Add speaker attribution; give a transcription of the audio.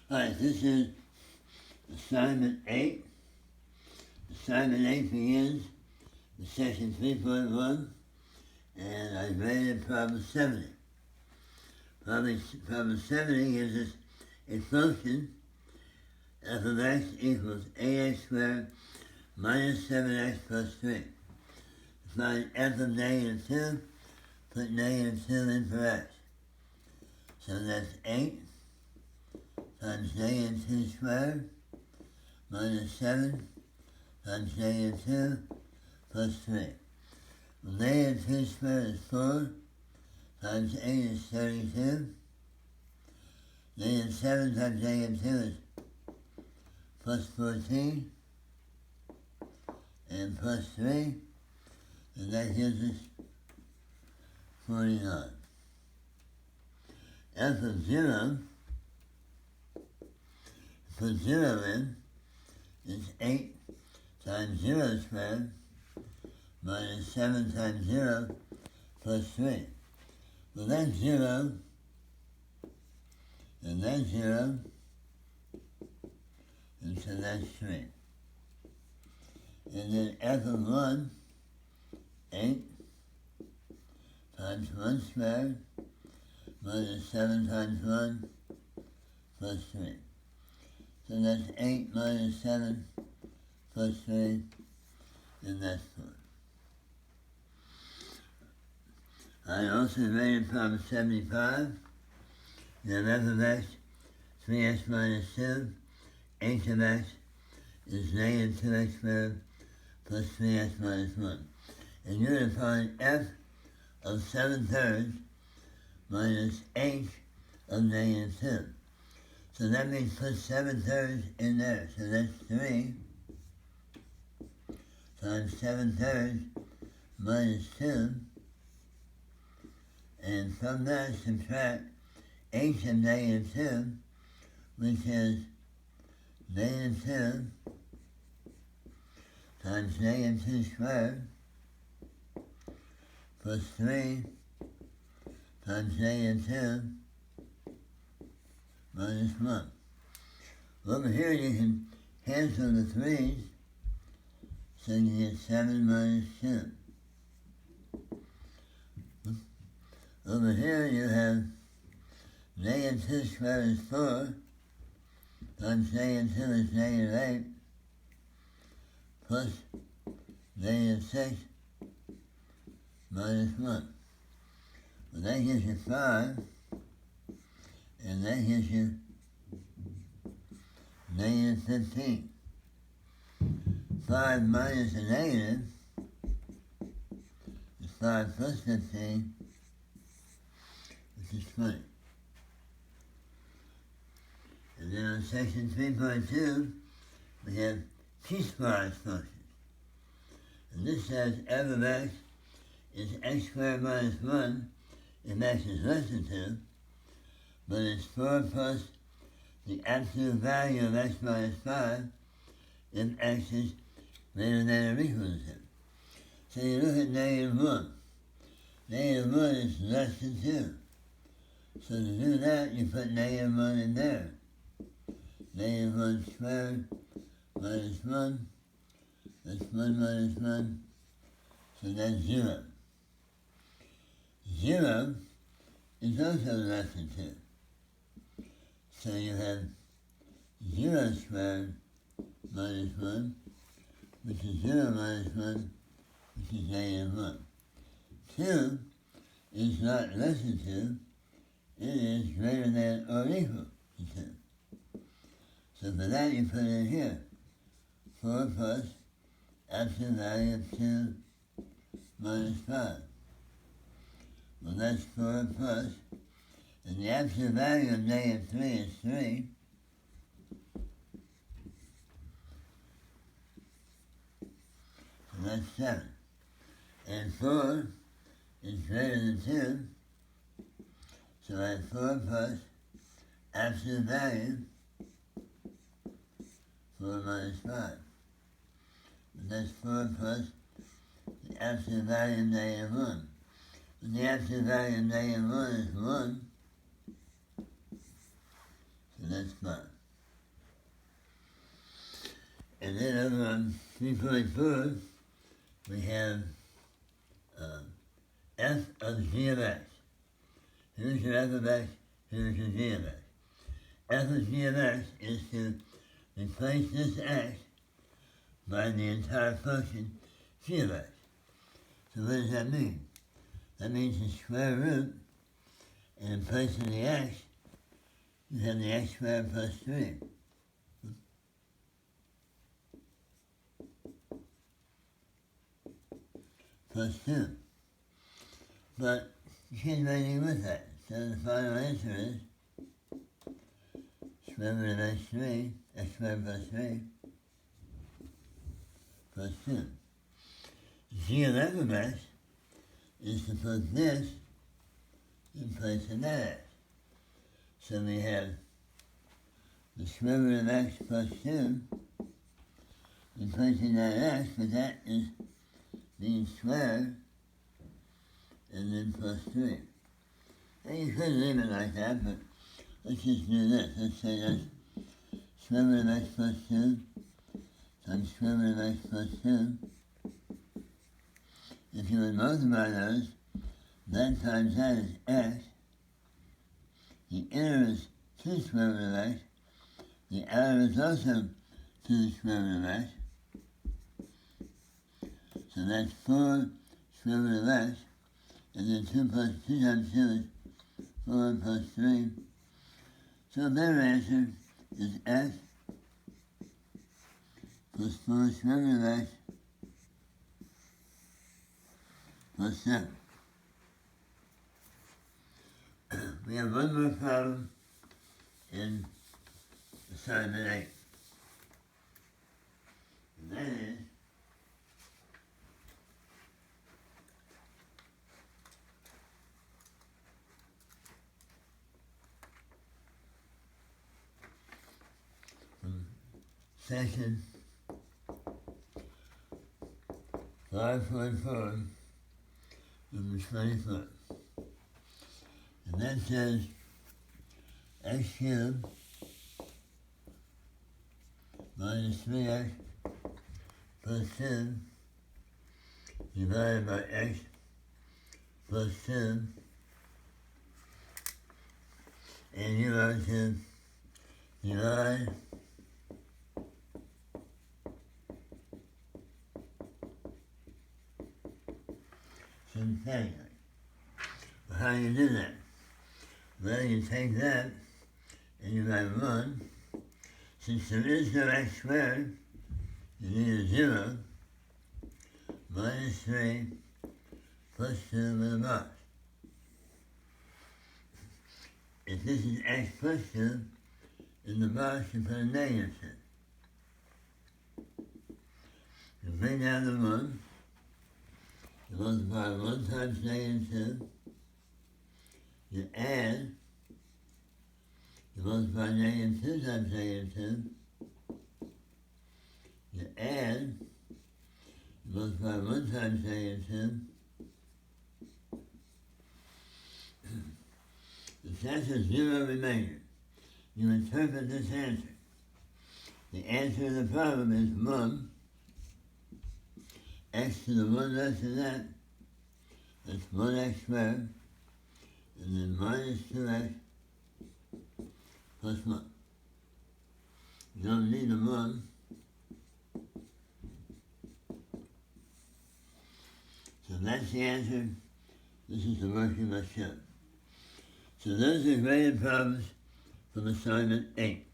Speaker 1: Alright, this is assignment 8. Assignment 8 begins with section 3.1, and I rated problem 70. Problem 70 gives us a function f of x equals ax squared minus 7x plus 3. Find f of negative 2, put negative 2 in for x. So that's 8 times negative 2 squared minus 7 times negative 2 plus 3. Well, negative 2 squared is 4 times 8 is 32. Negative 7 times negative 2 is plus 14 and plus 3, and that gives us 49. F of 0, put 0 in, is 8 times 0 squared minus 7 times 0 plus 3. Well, that's 0, and that's 0, and so that's 3. And then f of 1, 8 times 1 squared minus 7 times 1 plus 3. So that's 8 minus 7 plus 3, and that's 4. I also rated problem 75. You have f of x, 3x minus 2, h of x is negative 2x squared plus 3x minus 1. And you're going to find f of 7/3 minus h of negative 2. So that means put 7/3 in there. So that's 3 times 7/3 minus 2. And from that subtract h of negative 2, which is negative 2 times negative 2 squared plus 3 times negative 2 minus 1. Over here you can cancel the 3's, so you get 7 minus 2. Over here you have negative 2 squared is 4, times negative 2 is negative 8, plus negative 6 minus 1. Well, that gives you 5, and that gives you negative 15. 5 minus a negative is 5 plus 15, which is 20. And then on section 3.2, we have piecewise functions. And this says f of x is x squared minus 1 if x is less than 2, but it's 4 plus the absolute value of x minus 5 if x is greater than or equal to 2. So you look at negative 1. Negative 1 is less than 2. So to do that, you put negative 1 in there. Negative 1 squared minus 1, that's 1 minus 1, so that's 0. 0 is also less than 2. So you have 0 squared minus 1, which is 0 minus 1, which is negative 1. 2 is not less than 2, it is greater than or equal to 2. So for that you put in here 4 plus absolute value of 2 minus 5. Well, that's 4 plus, and the absolute value of negative 3 is 3. So that's 7. And 4 is greater than 2, so I have 4 plus absolute value 4 minus 5. And that's 4 plus the absolute value of negative 1. And the absolute value of negative 1 is 1, so that's 5. And then over on 3.4, we have f of g of x. Here's your f of x, here's your g of x. F of g of x is to replace this x by the entire function g of x. So what does that mean? That means the square root, and in place of the x, you have the x squared plus 3. Plus 2. But you can't do anything with that. So the final answer is square root of x3, x squared plus 3, plus 2. G of f of x is to put this in place of that x. So we have the square root of x plus 2 replacing that x, but that is being squared, and then plus 3. And you could leave it like that, but let's just do this. Let's say that's square root of x plus 2 times square root of x plus 2. If you would multiply those, that times that is x. The inner is 2 square root of x. The outer is also 2 square root of x. So that's 4 square root of x. And then 2 plus 2 times 2 is 4 plus 3. So a better answer is x plus 4 square root of x plus 7. We have one more problem in assignment 8. And that is from section 5.4, number 24. And that says x cubed minus 3x plus 2 divided by x plus 2, and you are to divide synthetically. Well, how do you do that? Well, you take that and you write 1. Since there is no x squared, you need a 0, minus 3, plus 2 with a box. If this is x plus 2, in the box you put a negative sign. You bring down the 1, you multiply 1 times negative 2, you add, you multiply negative 2 times negative 2, you add, you multiply 1 times negative 2, if that's a 0 remainder, you interpret this answer. The answer to the problem is 1, x to the 1 less than that, that's 1x squared, and then minus 2x plus 1. You don't need a 1. So that's the answer. This is the work you must show. So those are graded problems from assignment 8.